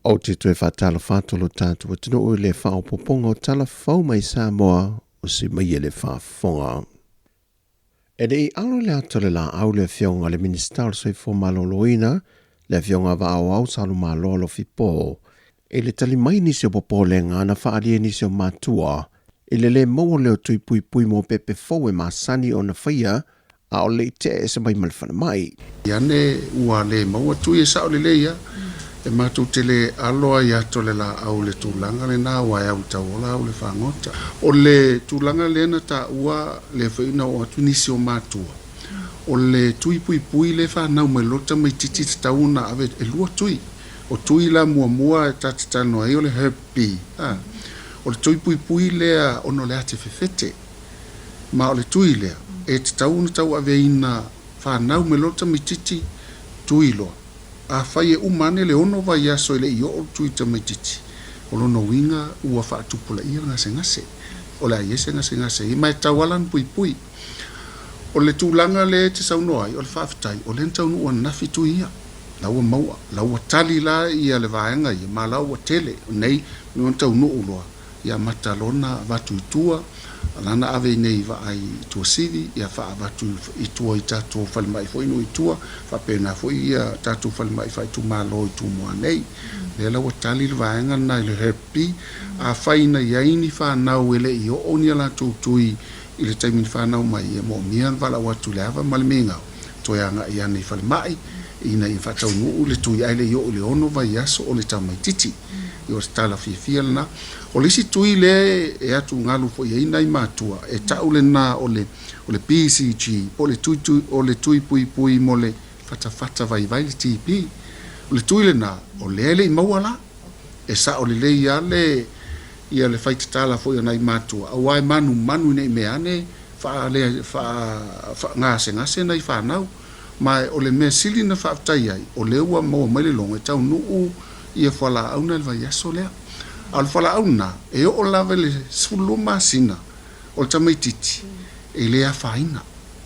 O te tue whatala whātolo tātua tino o le whaopoponga o tala whau mai Samoa o si mai e le whaafonga. E le I alo le atole la au le fionga le minister soi fo maloloina, le fionga wa au salu malolo fipo, e le tali mai nisi o popo le ngana whaalie nisi o matua, e le maua leo tui pui pui mo pepe fau e masani o na whaia, a o le te e se mai malwhana mai. Iane ua le maua tui e sao le leia, e mātou te le aloa I atole la au le tūlanga le nā wai au tauola au le whangota. O le tūlanga le na ta ua le whaina o atu nisi o mātua. O le tui pui pui le whanau me lota mai titi tauna ave e lua tui. O tui la mua mua e tatatano ai o le herpi. O le tui pui pui lea ono le ate fefete. Ma o le tui lea e te tauna tau ave ina whanau me lota mai titi tui loa. A whai e umane le ono vai aso ele I o tui tamaititi. O lono winga ua whaatupula ia ngase ngase. O le aiese ngase ngase. I mai tawalan pui pui. O le tūlanga le te saunoai, o le whaafitai, o le ntaunu ua nafi tui ia. Laua maua, laua tali la ia le vaenga ia, ma laua tele. Nei, no ntaunu uloa. Ia matalona vatu itua, lana ave nei va ai tua sivi, ia wha vatu itua I tātou whalimai fo inu itua, wha pēnā fo ia tātou whalimai whai tu mālo I tu mua nei. Le laua tali le vaenga nai le herpi, a whaina iaini whanau ele I o onia la tui I le taimini whanau mai e mo mian wala watu le awa malimingau. Toi anga I anei whalimai, ina I whatau nuu le tui aile I o le ono vai aso o le tamaititi. I o stala fia lana. O lisi tui le e atu ngalu fo I ina I mātua. E tau le nā o le PCG, o le tui pui pui mo le whata vai le TP. O le tui le nā, o le ele I mauala. E sa o le le ia le whaitatala fo I nai mātua. A wai manu nei meane, ngase nei whanau. Mai o le mea sili na whaatai ai, o le ua maua mai le longa, e tau nuu ia whala auna le vai aso lea. Al whala auna, e o lava le sulu masina, o le tamaititi, e le a whaina.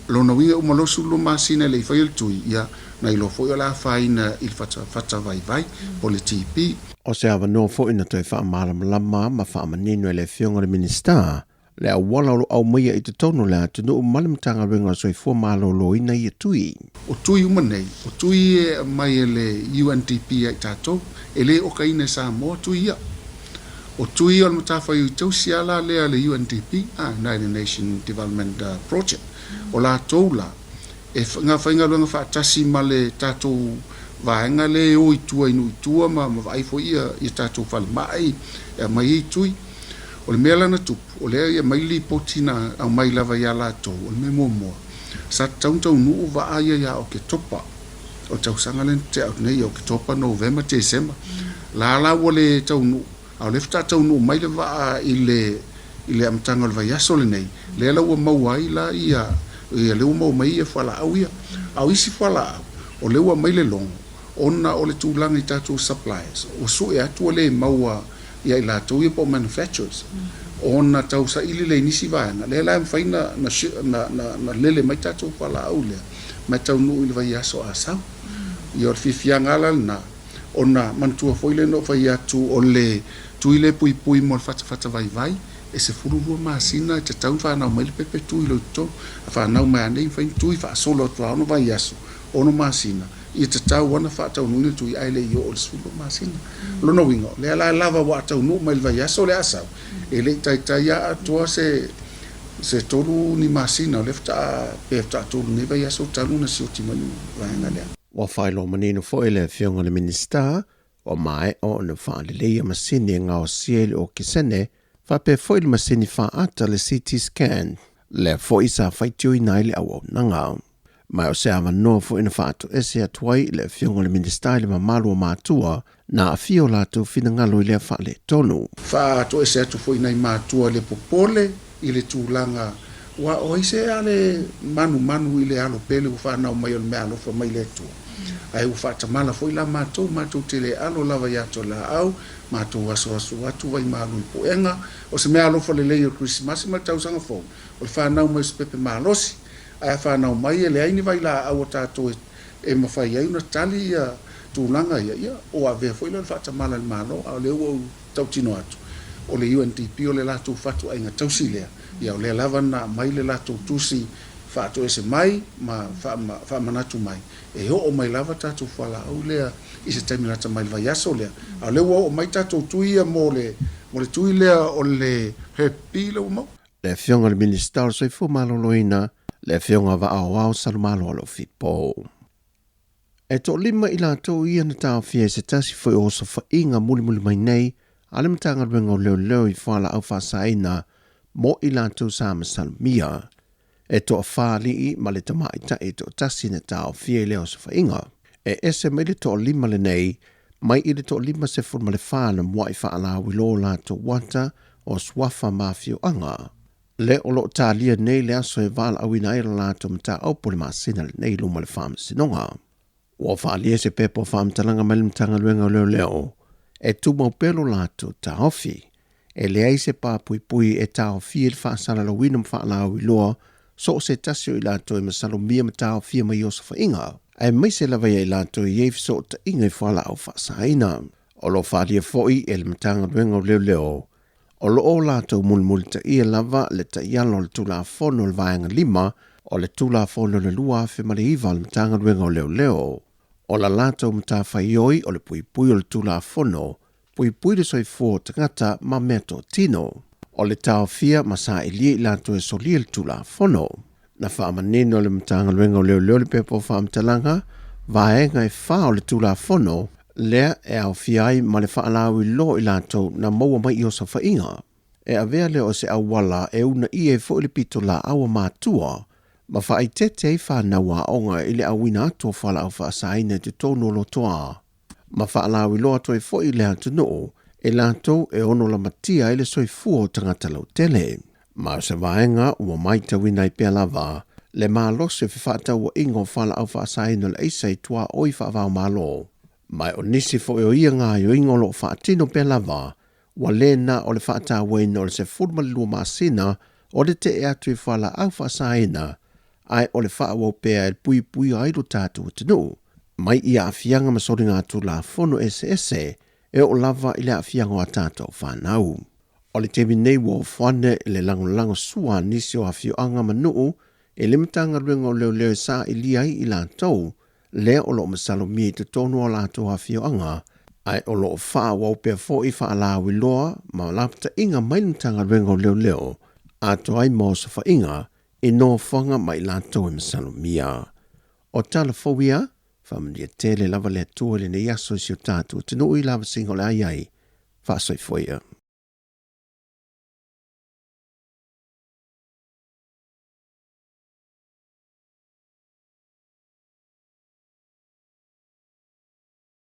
Lona winga umalo sulu masina le I whai tui, ia na ilo fo I la whaina I whata vai, o le TP. O se awa no fo ina toi wha lama ma wha manino e le fionga le minister, le a walalo au maia I te tono le atu no malimtanga ringa soi fo malolo ina I tui. O tui umanei, o tui e mai e le UNDP ai tātou, e le oka ina Samoa tui ia. O tui o le matawhai I tau siala lea le UNDP, United Nation Development Project, o la toula, e ngā whainga luanga whaatasi ma le tātou vaenga le o itua inu itua ma vai fo ia I tātou whalimai, e mai I tui. O le mea lana tupu, o lea ia mai li potina au mai lava ia lātou, o le mea mua. Sa tau nuu wa aia ia o ke topa, o tau sangalen te au nei o ke topa November te December. La o le tau nuu, au lefta tau nuu mai le wa I le amtanga le vai aso le nei. Lea la ua mauai la ia le ua mau mai ia whala au ia. Au isi whala au, o le ua mai le longo, ona o le tūlanga I tātou suppliers, o su e atu le maua ia I lātou ia po manufacturers. Ona tau sa ili le nisi vaenga. Le la mwhaina na lele mai tātou whala au lea. Mai tau nuu ili vai aso asau. I or whiwhianga ala na. Ona mantua foile no vai atu o le tuile pui pui mo whata vai. E se fururua maasina te tau whanau mai le pepe tui lo to. Whanau mai anei whain tui wha solo tua ono vai aso. Ono maasina. I te tau wana whaatau nui tui aile I o le sulu masina. Lono wingo, le ala lava watau nuu mai vai aso le asau. E le tai a atua se tolu ni masina, o le fta tolu ni vai aso talu na sioti manu vaenga lea. Wa whailo manino fo ele fionga le minister, o mai o na whaale leia masini ngā o siele o kisene, whape fo ele masini whaata le CT scan, le fo isa whaitio I nai le awa nanga. Mai o se awa noa fo ina whaato ese atuai le fionga le minister le mamalu o mātua na a fio lātou whina ngalo I le whaale tonu. Whaato ese atu fo ina I mātua le popole I le tūlanga wa o ise ale manu I le alo pele u whanau mai o le mea alofa mai le tua. Ai u whaatamala fo ila mātou te le alo lava yato la au, mātou aso atu vai malu I poenga, o se mea alofa le lei o Christmas ma tausanga fo, o le whanau mai sepepe malosi, ai whanau mai e le aini vai la au o tātou e mawhai ai una tali tūlanga ia o a vea foi le whaatamala le malo a leo o tau tino atu o le UNDP o le lātou whatu ainga tausi lea ia o le lava na mai le lātou tusi whaato ese mai ma whaamanatu mai e ho o mai lava tātou whala au lea i se taiminata mai vai aso lea a leo o mai tātou tuia mo le tui lea o le hepi leo mau le fionga le minister so fu maloloina le fionga va ao sa malo lo fipo e to lima ila to ia na ta fie se tasi foi o so fa inga muli mai nei ale mtanga rengo leo i fala au fa saina mo ila to sa salmia e to fali i ma le tamai ta e to tasi na ta fie leo so fa inga e ese me le to lima le nei mai i le to lima se fu male fa na mo i fa ala wi lo la to wata o swafa mafio anga le o lo talia nei le aso e vala au ina ira lato mta au pole masina le nei luma le fama sinonga. Ua whaalia se pepo fama talanga mele mtanga luenga leo e tumau pelo lato ta hofi. E le aise pa pui e ta hofi il whaasala la wina mwhaala au iloa so se tasio i lato e masalo mia mta hofi ma Iosafa inga. E mai se lava i lato i eif so ta inga i whaala au whaasaina. O lo whaalia foi e le mtanga luenga leo o lo lātou mulmuli ta ia lava le ta ialo le tula fono le vaenga lima o le tula fono le lua fe male iwa le mtanga ruenga o leo. O la lātou mta whaioi o le pui o le tula fono, pui le soi fō tangata ma meto tino. O le tau fia masa ilia i lātou e soli le tula fono. Na whaamanino le mtanga ruenga o leo le pepo whaamtalanga, vaenga e wha o le tula fono, lea e au fiai ma le whaalau i lo i lato na maua mai Iosafa inga. E a vea leo se awala e una i e fo ili pito la awa mātua, ma whaai tete i whanaua onga i le awina atua whala au whaasaina te tono lo toa. Ma whaalau i lo atua i fo i le atu no, e lato e ono la matia i le soi fuo tangata lau tele. Ma se vaenga ua maita wina i pia lava, le maa lose fi whaatau ingo whala au whaasaina le eisa i tua oi whaavau malo. Mai o nisi fo e o ia ngā yo ingo lo whaatino pe lava, wa lena o le whaata waina o le se furma lua masina o le te e atu i whala au whaasaina, ai o le whaawau pea e pui aido tātu tinu. Mai ia afianga masori ngā tu la fono ese e o lava i le afianga o tātou whanau. O le temi nei wo whane le lango sua nisi o afio anga manuu e le mtanga ruenga o leo sa i liai i lātou, le o lo masalo mi te tonu o lātou hawhio anga, ai o lo wha wau pia fo i wha ala wiloa, ma lapta inga mainutanga rengo leo, a to ai Iosafa inga, i no whanga mai lātou e masalo mia. O tala fowia, whamandia tele lava le tua le ne yaso si o tātou, tinu i lava singo le ai, wha soi foia.